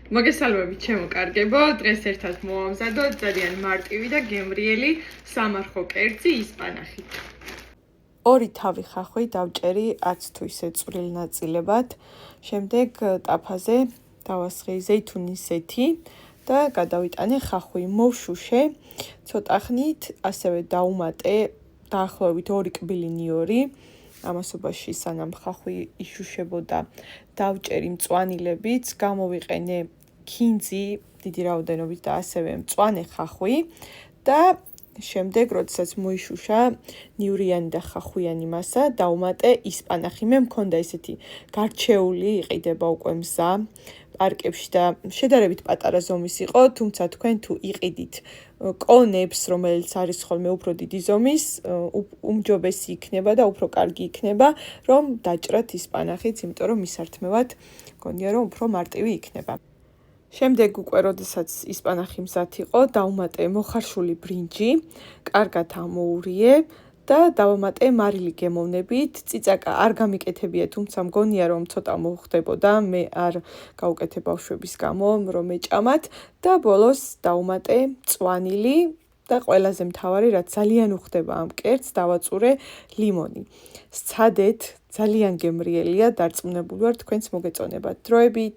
მოგესალმებით ჩემო კარგებო, დღეს ერთად მოვამზადოთ ძალიან მარტივი და გემრიელი სამარხო კერძი ისპანახით. ორი თავი ხახვი დავჭერი არც თუ ისე წვრილ ნაწილებად, შემდეგ ტაფაზე დავასხი ზეითუნის ზეთი და გადავიტანე ხახვი, მოვშუშე ცოტა ხნით, ასევე დავუმატე დაახლოებით 2 კბილინი 2. ამასობაში სანამ ხახვი იშუშებოდა, დავჭერი მწვანილებიც, გამოვიყენე ქინძი დიდი რაოდენობით და ასევე მწვანე ხახვი და შემდეგ, როდესაც მოიშუშა ნივრიანი და ხახვიანი მასა, დავუმატე ისპანახი. მე მქონდა ესეთი გარჩეული, იყიდება უკვე მზა პარკებში და შედარებით პატარა ზომის იყო, თუმცა თქვენ თუ იყიდით კონებს, რომელიც არის ხოლმე უფრო დიდი ზომის, უმჯობესი იქნება და უფრო კარგი იქნება, რომ დაჭრათ ისპანახიც, იმიტომ რომ მისართმევად მგონია რომ უფრო მარტივი იქნება. შემდეგ უკვე როდესაც ისპანახი მზად იყო, დავუმატე მოხარშული ბრინჯი, კარგად ამოურიე და დავამატე მარილი გემოვნებით. წიწაკა არ გამიკეთებია, თუმცა მგონია რომ ცოტა მოხდებოდა, მე არ გავუკეთე ბავშვების გამო, რომ ეჭამათ და ბოლოს დავუმატე მწვანილი და ყველაზე მთავარი, რაც ძალიან უხდება ამ კერძს, დავაწურე ლიმონი. სცადეთ, ძალიან გემრიელია, დარწმუნებული ვარ თქვენც მოგეწონებათ. დროებით